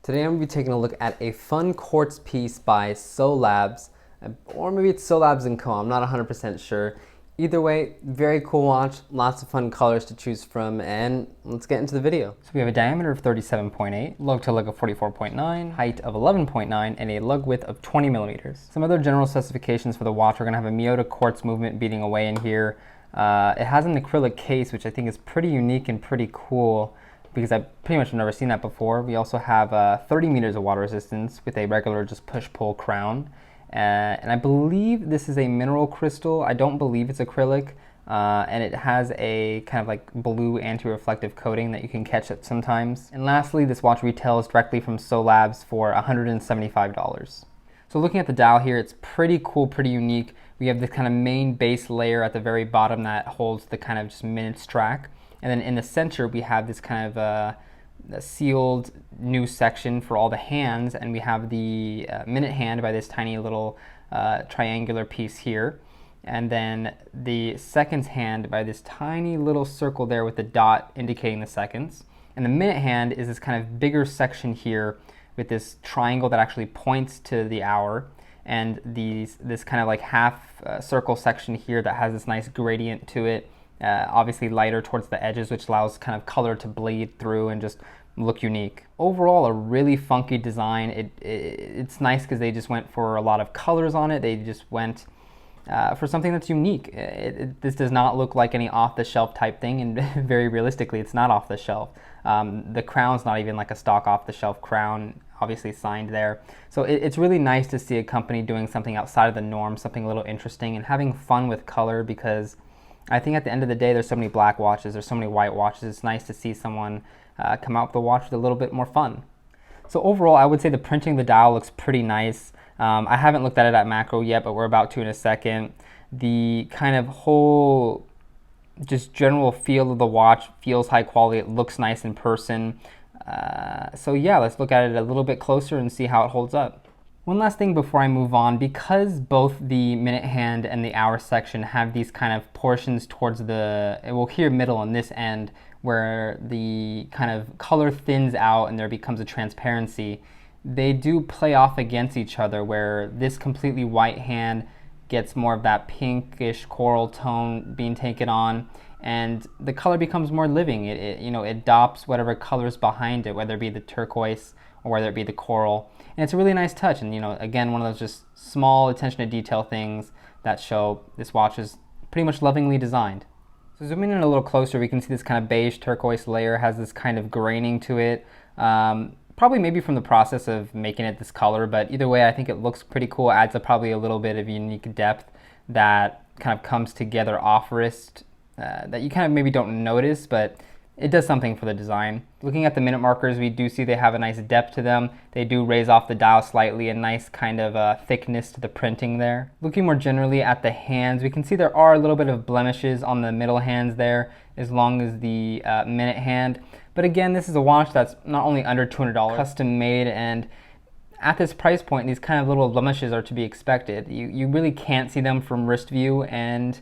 Today I'm going to be taking a look at a fun quartz piece by Solabs, or maybe it's Solabs & Co. I'm not 100% sure. Either way, very cool watch, lots of fun colors to choose from, and let's get into the video. So we have a diameter of 37.8, lug to lug of 44.9, height of 11.9, and a lug width of 20 millimeters. Some other general specifications for the watch: we're going to have a Miyota quartz movement beading away in here. It has an acrylic case, which I think is pretty unique and pretty cool, because I pretty much have never seen that before. We also have 30 meters of water resistance with a regular just push-pull crown. And I believe this is a mineral crystal. I don't believe it's acrylic. And it has a kind of like blue anti-reflective coating that you can catch it sometimes. And lastly, this watch retails directly from Solabs for $175. So looking at the dial here, it's pretty cool, pretty unique. We have this kind of main base layer at the very bottom that holds the kind of just minutes track. And then in the center, we have this kind of a sealed new section for all the hands, and we have the minute hand by this tiny little triangular piece here. And then the seconds hand by this tiny little circle there with the dot indicating the seconds. And the minute hand is this kind of bigger section here with this triangle that actually points to the hour, and this kind of like half circle section here that has this nice gradient to it. Obviously lighter towards the edges, which allows kind of color to bleed through and just look unique. Overall, a really funky design. It's nice because they just went for a lot of colors on it. They just went for something that's unique. This does not look like any off-the-shelf type thing, and very realistically, it's not off the shelf. The crown's not even like a stock off-the-shelf crown, obviously signed there. So it's really nice to see a company doing something outside of the norm, something a little interesting, and having fun with color, because I think at the end of the day, there's so many black watches, there's so many white watches. It's nice to see someone come out with a watch with a little bit more fun. So overall, I would say the printing of the dial looks pretty nice. I haven't looked at it at macro yet, but we're about to in a second. The kind of whole just general feel of the watch feels high quality. It looks nice in person. So yeah, let's look at it a little bit closer and see how it holds up. One last thing before I move on: because both the minute hand and the hour section have these kind of portions towards the, well, here middle on this end, where the kind of color thins out and there becomes a transparency, they do play off against each other, where this completely white hand gets more of that pinkish coral tone being taken on, and the color becomes more living. It adopts whatever colors behind it, whether it be the turquoise or whether it be the coral. And it's a really nice touch, and again, one of those just small attention to detail things that show this watch is pretty much lovingly designed. So zooming in a little closer, we can see this kind of beige turquoise layer has this kind of graining to it. Probably maybe from the process of making it this color, but either way, I think it looks pretty cool. Adds probably a little bit of unique depth that kind of comes together off wrist that you kind of maybe don't notice, but it does something for the design. Looking at the minute markers, we do see they have a nice depth to them. They do raise off the dial slightly, a nice kind of thickness to the printing there. Looking more generally at the hands, we can see there are a little bit of blemishes on the middle hands there, as long as the minute hand. But again, this is a watch that's not only under $200, custom made, and at this price point, these kind of little blemishes are to be expected. You really can't see them from wrist view, and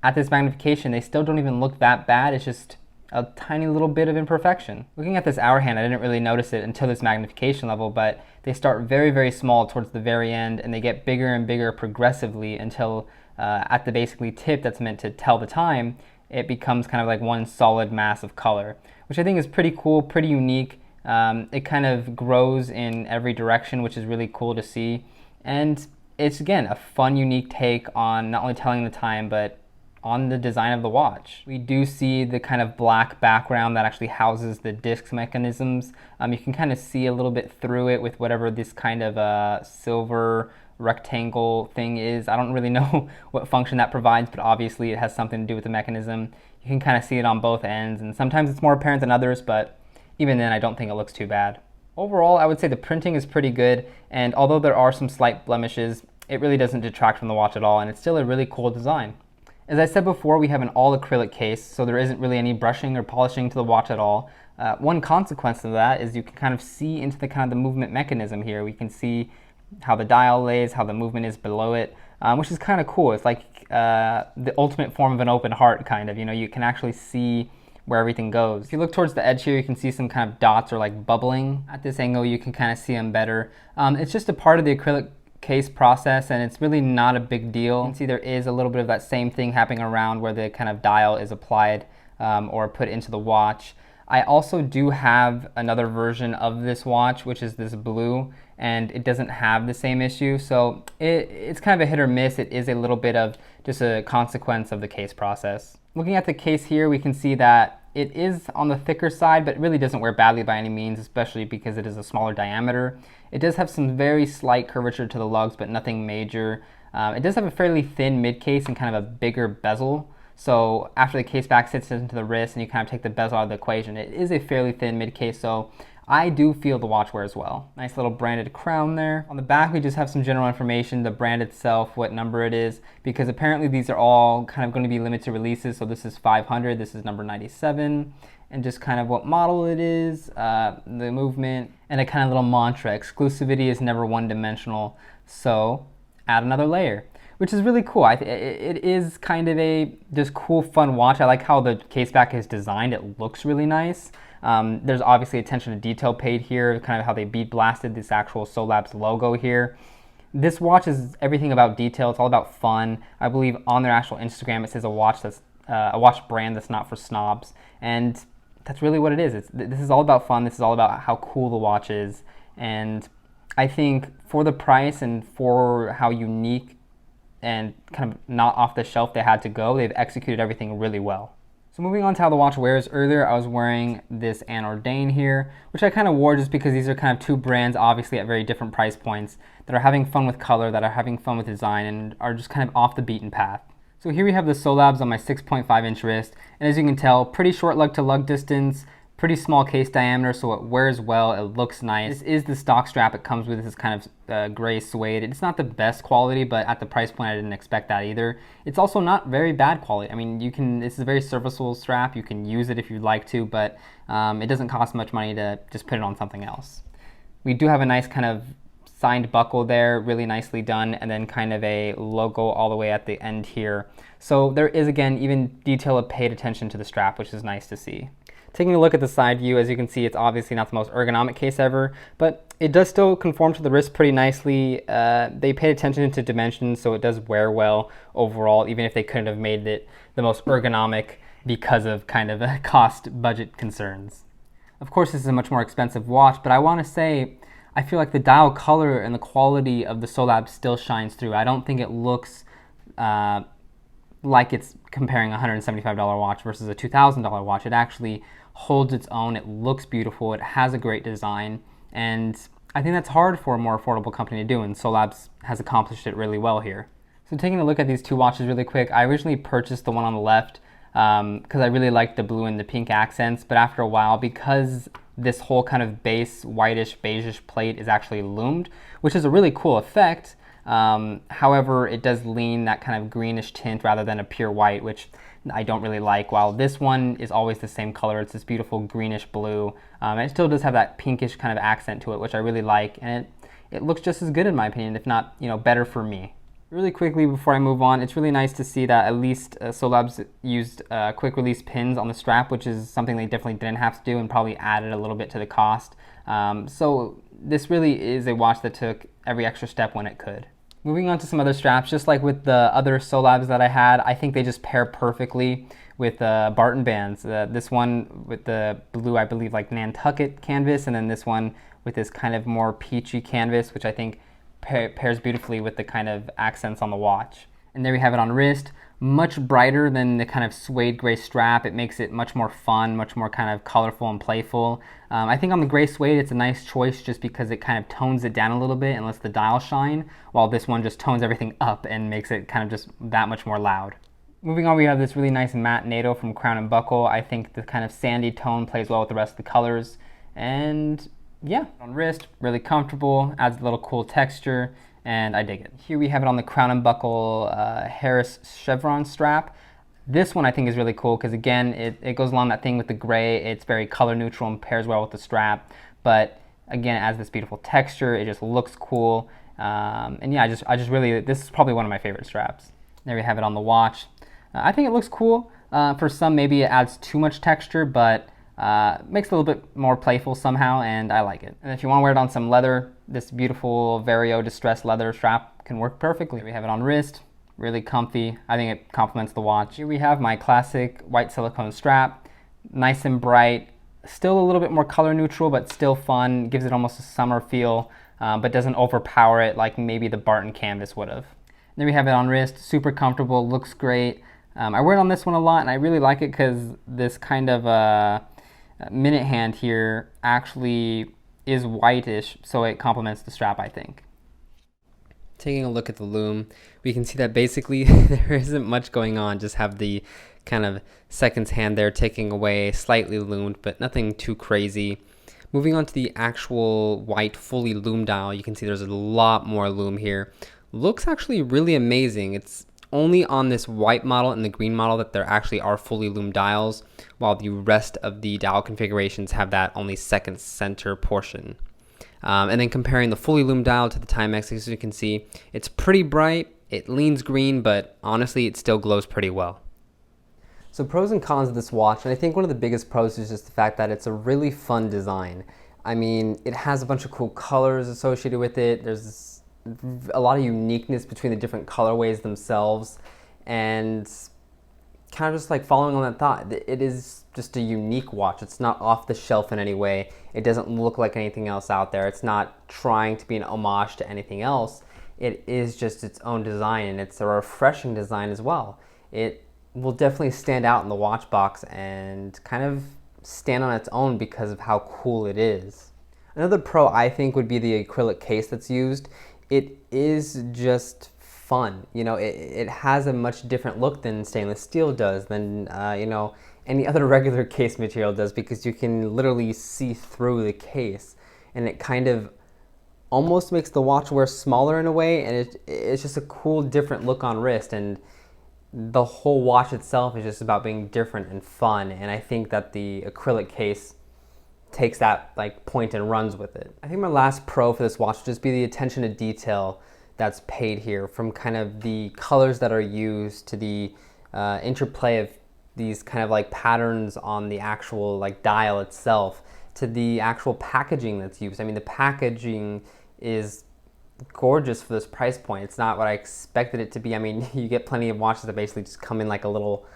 at this magnification, they still don't even look that bad. It's just a tiny little bit of imperfection. Looking at this hour hand, I didn't really notice it until this magnification level, but they start very, very small towards the very end, and they get bigger and bigger progressively until at the basically tip that's meant to tell the time, it becomes kind of like one solid mass of color, which I think is pretty cool, pretty unique. It kind of grows in every direction, which is really cool to see. And it's, again, a fun, unique take on not only telling the time, but on the design of the watch. We do see the kind of black background that actually houses the disc mechanisms. You can kind of see a little bit through it with whatever this kind of silver rectangle thing is. I don't really know what function that provides, but obviously it has something to do with the mechanism. You can kind of see it on both ends, and sometimes it's more apparent than others, but even then I don't think it looks too bad. Overall, I would say the printing is pretty good, and although there are some slight blemishes, it really doesn't detract from the watch at all, and it's still a really cool design. As I said before, we have an all acrylic case, so there isn't really any brushing or polishing to the watch at all. One consequence of that is you can kind of see into the kind of the movement mechanism here. We can see how the dial lays, how the movement is below it, which is kind of cool. It's like the ultimate form of an open heart, kind of. You can actually see where everything goes. If you look towards the edge here, you can see some kind of dots or like bubbling. At this angle, you can kind of see them better. It's just a part of the acrylic case process, and it's really not a big deal. You can see there is a little bit of that same thing happening around where the kind of dial is applied or put into the watch. I also do have another version of this watch, which is this blue, and it doesn't have the same issue. So it's kind of a hit or miss. It is a little bit of just a consequence of the case process. Looking at the case here, we can see that it is on the thicker side, but it really doesn't wear badly by any means, especially because it is a smaller diameter. It does have some very slight curvature to the lugs, but nothing major. It does have a fairly thin mid case and kind of a bigger bezel. So after the case back sits into the wrist and you kind of take the bezel out of the equation, it is a fairly thin mid case, so I do feel the watch wears well. Nice little branded crown there. On the back we just have some general information, the brand itself, what number it is, because apparently these are all kind of going to be limited releases. So this is 500, this is number 97, and just kind of what model it is, the movement, and a kind of little mantra: exclusivity is never one-dimensional, so add another layer. Which is really cool. It is kind of a just cool, fun watch. I like how the case back is designed. It looks really nice. There's obviously attention to detail paid here, kind of how they bead blasted this actual Solabs logo here. This watch is everything about detail. It's all about fun. I believe on their actual Instagram it says a watch brand that's not for snobs, and that's really what it is. This is all about fun. This is all about how cool the watch is, and I think for the price and for how unique and kind of not off the shelf they had to go, they've executed everything really well. So moving on to how the watch wears, earlier I was wearing this Anordain here, which I kind of wore just because these are kind of two brands, obviously at very different price points, that are having fun with color, that are having fun with design, and are just kind of off the beaten path. So here we have the Solabs on my 6.5 inch wrist, and as you can tell, pretty short lug to lug distance, pretty small case diameter, so it wears well, it looks nice. This is the stock strap it comes with. This kind of gray suede. It's not the best quality, but at the price point I didn't expect that either. It's also not very bad quality. I mean, this is a very serviceable strap. You can use it if you'd like to, but it doesn't cost much money to just put it on something else. We do have a nice kind of signed buckle there, really nicely done, and then kind of a logo all the way at the end here. So there is, again, even detail paid attention to the strap, which is nice to see. Taking a look at the side view, as you can see, it's obviously not the most ergonomic case ever, but it does still conform to the wrist pretty nicely. They paid attention to dimensions, so it does wear well overall, even if they couldn't have made it the most ergonomic because of kind of cost budget concerns. Of course, this is a much more expensive watch, but I want to say, I feel like the dial color and the quality of the Solab still shines through. I don't think it looks like it's comparing a $175 watch versus a $2,000 watch. It actually holds its own. It looks beautiful. It has a great design, and I think that's hard for a more affordable company to do, and Solabs has accomplished it really well here. So taking a look at these two watches really quick, I originally purchased the one on the left because I really liked the blue and the pink accents, but after a while, because this whole kind of base whitish beigeish plate is actually lumed, which is a really cool effect. However, it does lean that kind of greenish tint rather than a pure white, which I don't really like, while this one is always the same color. It's this beautiful greenish blue, and it still does have that pinkish kind of accent to it, which I really like, and it looks just as good in my opinion, if not, better for me. Really quickly before I move on, it's really nice to see that at least Solabs used quick release pins on the strap, which is something they definitely didn't have to do and probably added a little bit to the cost. So this really is a watch that took every extra step when it could. Moving on to some other straps, just like with the other Solabs that I had, I think they just pair perfectly with Barton bands. This one with the blue, I believe, like Nantucket canvas, and then this one with this kind of more peachy canvas, which I think pairs beautifully with the kind of accents on the watch. And there we have it on wrist. Much brighter than the kind of suede gray strap. It makes it much more fun, much more kind of colorful and playful. I think on the gray suede it's a nice choice just because it kind of tones it down a little bit and lets the dial shine, while this one just tones everything up and makes it kind of just that much more loud. Moving on, we have this really nice matte NATO from Crown and Buckle. I think the kind of sandy tone plays well with the rest of the colors. And yeah, on wrist, really comfortable, adds a little cool texture, and I dig it. Here we have it on the Crown and Buckle Harris Chevron strap. This one I think is really cool because again, it goes along that thing with the gray. It's very color neutral and pairs well with the strap, but again, it adds this beautiful texture. It just looks cool, and yeah, I just really, this is probably one of my favorite straps. There we have it on the watch. I think it looks cool. For some, maybe it adds too much texture, but makes it a little bit more playful somehow, and I like it. And if you want to wear it on some leather, this beautiful Vario distressed leather strap can work perfectly. We have it on wrist, really comfy. I think it complements the watch. Here we have my classic white silicone strap, nice and bright, still a little bit more color neutral, but still fun, gives it almost a summer feel, but doesn't overpower it like maybe the Barton Canvas would have. There we have it on wrist, super comfortable, looks great. I wear it on this one a lot, and I really like it because this kind of minute hand here actually is whitish, so it complements the strap, I think. Taking a look at the Lume, we can see that basically there isn't much going on, just have the kind of seconds hand there taking away, slightly loomed, but nothing too crazy. Moving on to the actual white fully lume dial, you can see there's a lot more lume here. Looks actually really amazing. It's only on this white model and the green model that there actually are fully lume dials, while the rest of the dial configurations have that only second center portion. And then comparing the fully lume dial to the Timex, as you can see, it's pretty bright, it leans green, but honestly it still glows pretty well. So pros and cons of this watch, and I think one of the biggest pros is just the fact that it's a really fun design. I mean, it has a bunch of cool colors associated with it, there's a lot of uniqueness between the different colorways themselves, and kind of just like following on that thought, it is just a unique watch. It's not off the shelf in any way. It doesn't look like anything else out there. It's not trying to be an homage to anything else. It is just its own design, and it's a refreshing design as well. It will definitely stand out in the watch box and kind of stand on its own because of how cool it is. Another pro I think would be the acrylic case that's used. It is just fun. You know, it has a much different look than stainless steel does, than you know, any other regular case material does, because you can literally see through the case, and it kind of almost makes the watch wear smaller in a way, and it's just a cool different look on wrist, and the whole watch itself is just about being different and fun, and I think that the acrylic case takes that like point and runs with it. I think my last pro for this watch would just be the attention to detail that's paid here, from kind of the colors that are used to the interplay of these kind of like patterns on the actual like dial itself, to the actual packaging that's used. I mean, the packaging is gorgeous for this price point. It's not what I expected it to be. I mean, you get plenty of watches that basically just come in like a little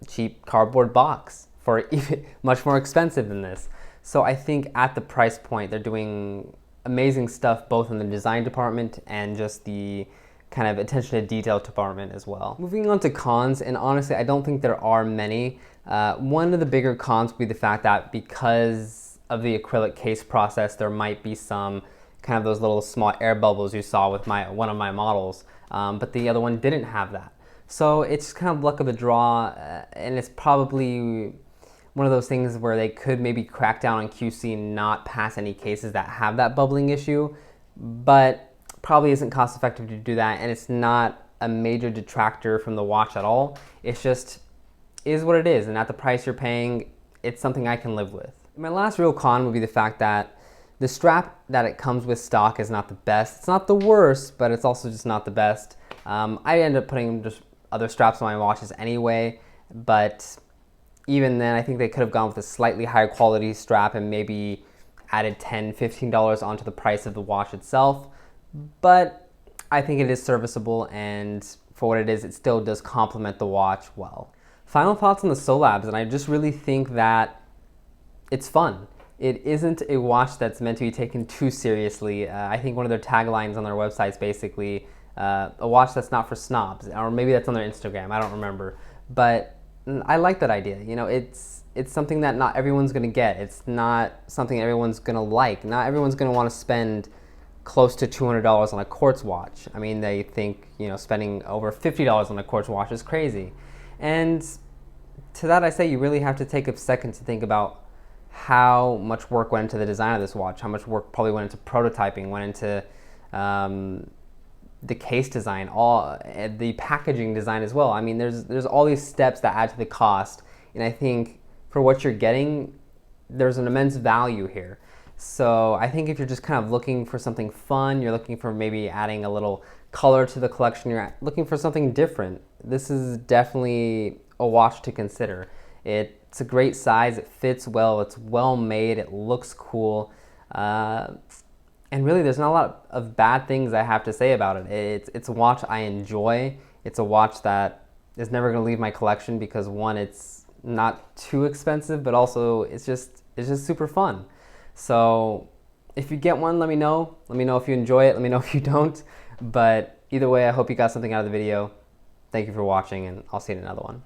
cheap cardboard box for even much more expensive than this. So I think at the price point, they're doing amazing stuff both in the design department and just the kind of attention to detail department as well. Moving on to cons, and honestly I don't think there are many. One of the bigger cons would be the fact that because of the acrylic case process, there might be some kind of those little small air bubbles you saw with one of my models, but the other one didn't have that. So it's kind of luck of the draw, and it's probably one of those things where they could maybe crack down on QC and not pass any cases that have that bubbling issue, but probably isn't cost effective to do that, and it's not a major detractor from the watch at all. It's just is what it is, and at the price you're paying, it's something I can live with. My last real con would be the fact that the strap that it comes with stock is not the best. It's not the worst, but it's also just not the best. I end up putting just other straps on my watches anyway, but even then I think they could have gone with a slightly higher quality strap and maybe added $10, $15 onto the price of the watch itself. But I think it is serviceable, and for what it is, it still does complement the watch well. Final thoughts on the Solabs, and I just really think that it's fun. It isn't a watch that's meant to be taken too seriously. I think one of their taglines on their website is basically a watch that's not for snobs, or maybe that's on their Instagram, I don't remember. But I like that idea. You know, it's something that not everyone's gonna get. It's not something everyone's gonna like. Not everyone's gonna want to spend close to $200 on a quartz watch. I mean, they think, you know, spending over $50 on a quartz watch is crazy. And to that I say, you really have to take a second to think about how much work went into the design of this watch, how much work probably went into prototyping, went into the case design, all the packaging design as well. I mean, there's all these steps that add to the cost, and I think for what you're getting, there's an immense value here. So I think if you're just kind of looking for something fun, you're looking for maybe adding a little color to the collection, you're looking for something different, this is definitely a watch to consider. It's a great size, it fits well, it's well made, it looks cool, and really there's not a lot of bad things I have to say about it. It's a watch I enjoy. It's a watch that is never going to leave my collection because, one, it's not too expensive, but also it's just super fun. So if you get one, let me know. Let me know if you enjoy it. Let me know if you don't. But either way, I hope you got something out of the video. Thank you for watching, and I'll see you in another one.